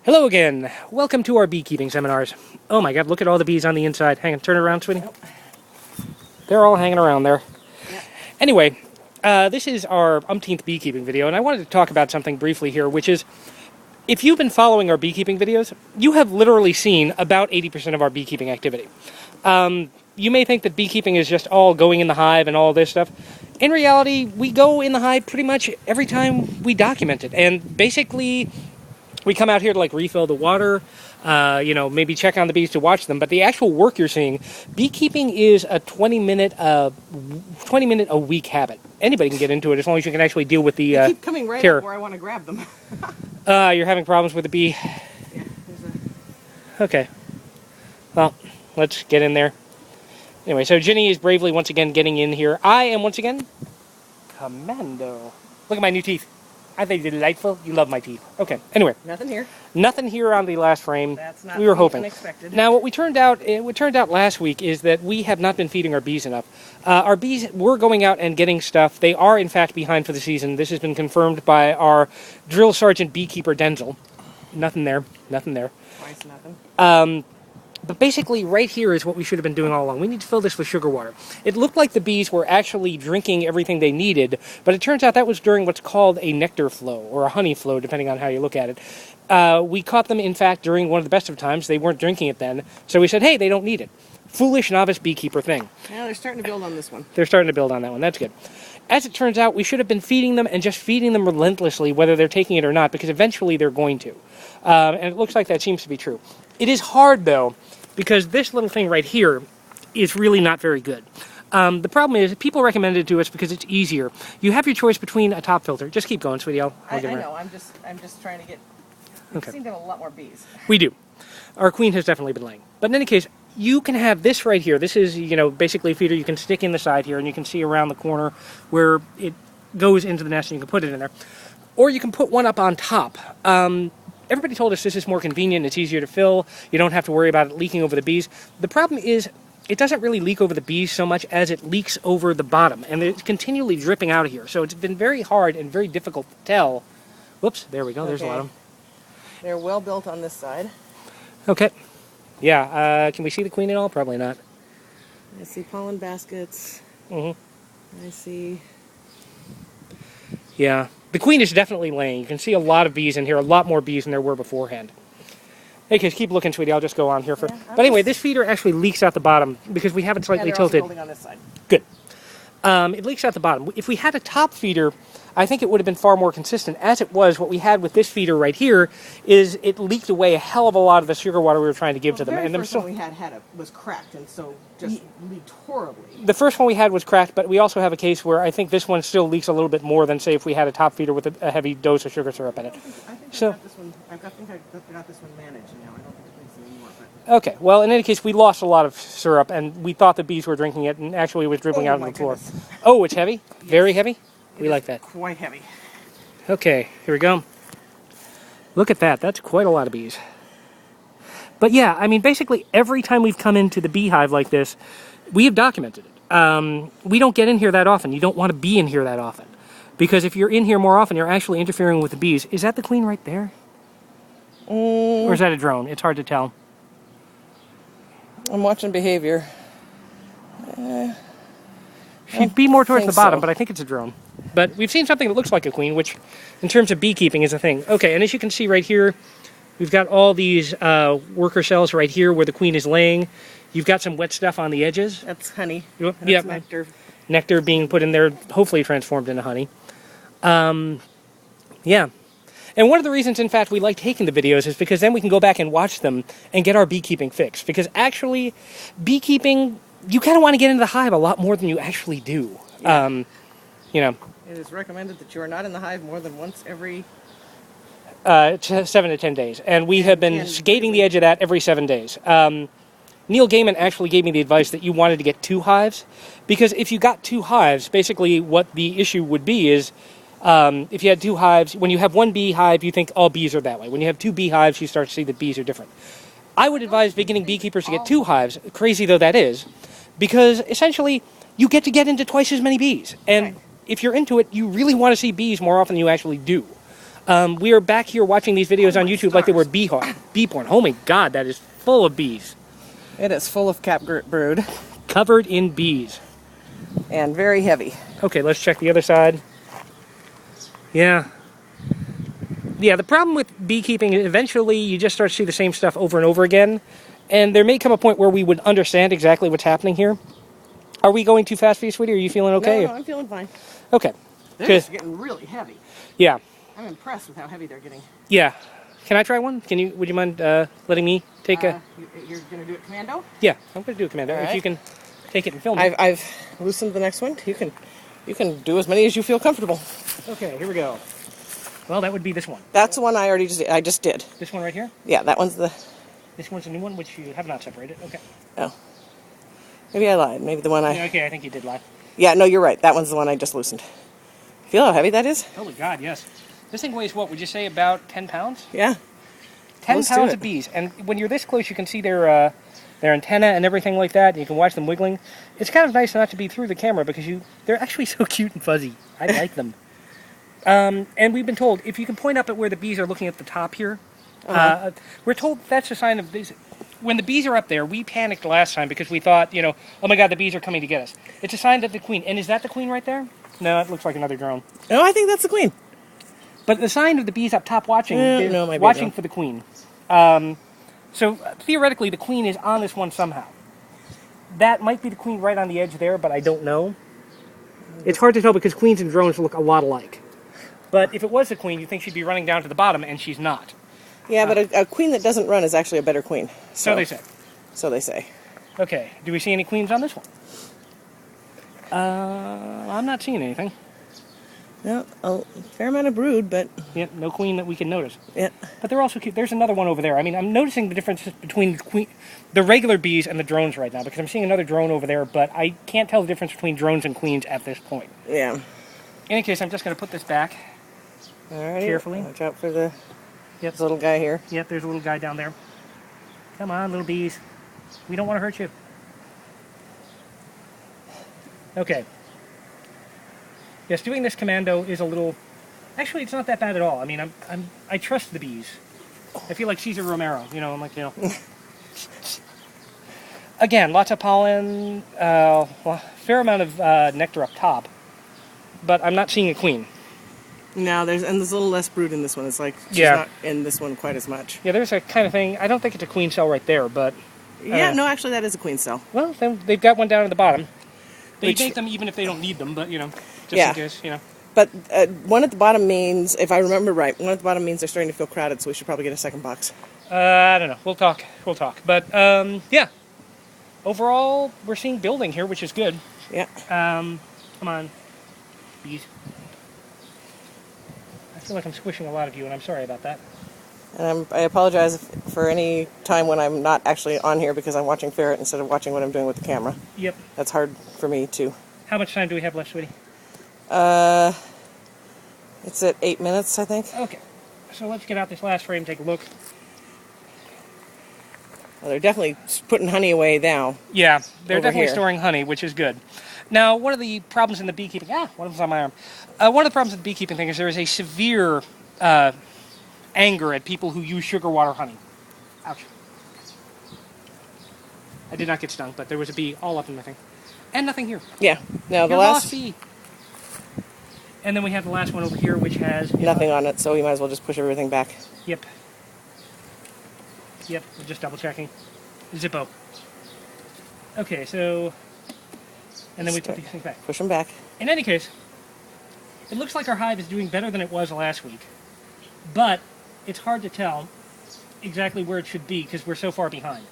Hello again. Welcome to our beekeeping seminars. Oh my god, look at all the bees on the inside. Hang on, turn it around, sweetie. Nope. They're all hanging around there. Yeah. Anyway, this is our umpteenth beekeeping video, and I wanted to talk about something briefly here, which is, if you've been following our beekeeping videos, you have literally seen about 80% of our beekeeping activity. You may think that beekeeping is just all going in the hive and all this stuff. In reality, we go in the hive pretty much every time we document it, and basically we come out here to like refill the water, maybe check on the bees to watch them. But the actual work you're seeing, beekeeping is a 20-minute a week habit. Anybody can get into it as long as you can actually deal with the they keep coming right up where I want to grab them. You're having problems with the bee. Yeah, Okay. Well, let's get in there. Anyway, so Ginny is bravely once again getting in here. I am once again Commando. Look at my new teeth. Aren't they delightful? You love my teeth. Okay, anyway. Nothing here. Nothing here on the last frame. That's not we were hoping. Unexpected. Now, what turned out last week is that we have not been feeding our bees enough. Our bees were going out and getting stuff. They are, in fact, behind for the season. This has been confirmed by our drill sergeant beekeeper, Denzel. Nothing there. Nothing there. Twice nothing. But basically, right here is what we should have been doing all along. We need to fill this with sugar water. It looked like the bees were actually drinking everything they needed, but it turns out that was during what's called a nectar flow, or a honey flow, depending on how you look at it. We caught them, in fact, during one of the best of times. They weren't drinking it then, so we said, hey, they don't need it. Foolish novice beekeeper thing. Yeah, they're starting to build on this one. They're starting to build on that one. That's good. As it turns out, we should have been feeding them and just feeding them relentlessly, whether they're taking it or not, because eventually they're going to. And it looks like that seems to be true. It is hard, though, because this little thing right here is really not very good. The problem is, people recommend it to us because it's easier. You have your choice between a top filter. Just keep going, sweetie. I'll get I know. I'm just trying to get. We seem to have a lot more bees. We do. Our queen has definitely been laying. But in any case, you can have this right here. This is, basically a feeder you can stick in the side here, and you can see around the corner where it goes into the nest, and you can put it in there. Or you can put one up on top. Everybody told us this is more convenient, it's easier to fill, you don't have to worry about it leaking over the bees. The problem is, it doesn't really leak over the bees so much as it leaks over the bottom, and it's continually dripping out of here. So it's been very hard and very difficult to tell. Whoops, there we go, there's a lot of them. They're well built on this side. Okay. Yeah, can we see the queen at all? Probably not. I see pollen baskets. I see... Yeah. The queen is definitely laying. You can see a lot of bees in here, a lot more bees than there were beforehand. Hey, kids, keep looking, sweetie. I'll just go on here for... But anyway, this feeder actually leaks out the bottom because we have it slightly tilted. Also building on this side. Good. It leaks out the bottom. If we had a top feeder, I think it would have been far more consistent. As it was, what we had with this feeder right here is it leaked away a hell of a lot of the sugar water we were trying to give to them. The very first one we had was cracked, and so just leaked horribly. The first one we had was cracked, but we also have a case where I think this one still leaks a little bit more than, say, if we had a top feeder with a heavy dose of sugar syrup in it. I think I got this one. I got this one managed now. I don't think it leaks anymore. Okay, well, in any case, we lost a lot of syrup, and we thought the bees were drinking it, and actually it was dribbling out on the floor. Goodness. Oh, it's heavy? Yes. Very heavy? We like that. Quite heavy. Okay, here we go. Look at that. That's quite a lot of bees. But yeah, I mean, basically every time we've come into the beehive like this, we have documented it. We don't get in here that often. You don't want to be in here that often. Because if you're in here more often, you're actually interfering with the bees. Is that the queen right there? Or is that a drone? It's hard to tell. I'm watching behavior. She'd be more towards the bottom, so. but I think it's a drone. But we've seen something that looks like a queen, which, in terms of beekeeping, is a thing. Okay, and as you can see right here, we've got all these worker cells right here where the queen is laying. You've got some wet stuff on the edges. That's honey. That's nectar. Nectar being put in there, hopefully transformed into honey. Yeah. And one of the reasons, in fact, we like taking the videos is because then we can go back and watch them and get our beekeeping fix. Because actually, beekeeping, you kind of want to get into the hive a lot more than you actually do. Yeah. It is recommended that you are not in the hive more than once every... 7 to 10 days. And we have been skating the edge of that every 7 days. Neil Gaiman actually gave me the advice that you wanted to get 2 hives. Because if you got 2 hives, basically what the issue would be is... if you had 2 hives, when you have 1 beehive, you think all bees are that way. When you have 2 beehives, you start to see that bees are different. I would advise beginning beekeepers to get 2 hives, crazy though that is, because essentially you get to get into twice as many bees. And if you're into it, you really want to see bees more often than you actually do. We are back here watching these videos on YouTube like they were bee porn. Oh my god, that is full of bees. It is full of cap brood. Covered in bees. And very heavy. Okay, let's check the other side. Yeah. Yeah, the problem with beekeeping is eventually you just start to see the same stuff over and over again. And there may come a point where we would understand exactly what's happening here. Are we going too fast for you, sweetie? Are you feeling okay? No, I'm feeling fine. Okay. They're just getting really heavy. Yeah. I'm impressed with how heavy they're getting. Yeah. Can I try one? Would you mind letting me take a... You're going to do it commando? Yeah, I'm going to do a commando. Right. If you can take it and film it. I've loosened the next one. You can do as many as you feel comfortable. Okay, here we go. Well, that would be this one. That's the one I just did. This one right here? Yeah, that one's the... This one's a new one, which you have not separated. Okay. Oh. Maybe I lied. Maybe the one Yeah, okay, I think you did lie. Yeah, no, you're right. That one's the one I just loosened. Feel how heavy that is? Holy God, yes. This thing weighs what? Would you say about 10 pounds? Yeah. 10 Close to pounds it. of bees. And when you're this close, you can see their antenna and everything like that. You can watch them wiggling. It's kind of nice not to be through the camera because they're actually so cute and fuzzy. I like them. And we've been told, if you can point up at where the bees are looking at the top here, we're told that's a sign of this. When the bees are up there, we panicked last time because we thought, oh my God, the bees are coming to get us. It's a sign that the queen, and is that the queen right there? No, it looks like another drone. No, I think that's the queen. But the sign of the bees up top watching, watching for the queen. So theoretically, the queen is on this one somehow. That might be the queen right on the edge there, but I don't know. It's hard to tell because queens and drones look a lot alike. But if it was the queen, you'd think she'd be running down to the bottom, and she's not. Yeah, but a queen that doesn't run is actually a better queen. So they say. So they say. Okay, do we see any queens on this one? I'm not seeing anything. Yeah, a fair amount of brood, but... Yeah, no queen that we can notice. Yeah. But they're also cute. There's another one over there. I mean, I'm noticing the difference between the regular bees and the drones right now, because I'm seeing another drone over there, but I can't tell the difference between drones and queens at this point. Yeah. In any case, I'm just going to put this back. All right. Carefully. Watch out for this little guy here. Yep, there's a little guy down there. Come on, little bees. We don't want to hurt you. Okay. Yes, doing this commando is a little... Actually, it's not that bad at all. I mean, I trust the bees. I feel like Cesar Romero. I'm like, Again, lots of pollen, fair amount of nectar up top. But I'm not seeing a queen. No, there's a little less brood in this one. It's like she's not in this one quite as much. Yeah, there's a kind of thing. I don't think it's a queen cell right there, but... Yeah, no, actually that is a queen cell. Well, then they've got one down at the bottom. They make them even if they don't need them, but, just in case, But one at the bottom means, if I remember right, one at the bottom means they're starting to feel crowded, so we should probably get a second box. I don't know. We'll talk. But, yeah. Overall, we're seeing building here, which is good. Yeah. Come on. Bees. I feel like I'm squishing a lot of you, and I'm sorry about that. And I apologize for any time when I'm not actually on here because I'm watching ferret instead of watching what I'm doing with the camera. Yep. That's hard for me, too. How much time do we have left, sweetie? It's at 8 minutes, I think. Okay. So let's get out this last frame and take a look. Well, they're definitely putting honey away now. Yeah, they're definitely here. storing honey, which is good. Now, one of the problems in the beekeeping... one of them's on my arm. One of the problems with the beekeeping thing is there is a severe anger at people who use sugar water honey. Ouch. I did not get stung, but there was a bee all up in my thing. And nothing here. Yeah. Now, the Your last... lost bee. And then we have the last one over here, which has... Nothing on it, so we might as well just push everything back. Yep. Yep, we're just double checking. Zippo. Okay, so... And then we put these things back. Push them back. In any case, it looks like our hive is doing better than it was last week. But it's hard to tell exactly where it should be because we're so far behind.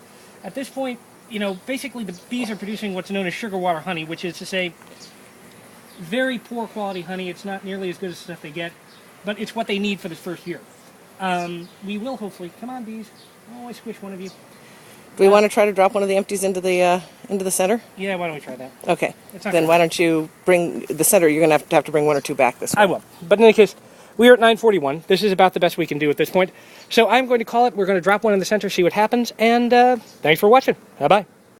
At this point, basically the bees are producing what's known as sugar water honey, which is to say very poor quality honey. It's not nearly as good as the stuff they get, but it's what they need for this first year. We will hopefully... Come on, bees. Oh, I squish one of you. Do we want to try to drop one of the empties into the center? Yeah, why don't we try that? Okay. Then good. Why don't you bring the center? You're going to have to bring one or two back this way. I will. But in any case, we are at 9:41. This is about the best we can do at this point. So I'm going to call it. We're going to drop one in the center, see what happens, and thanks for watching. Bye-bye.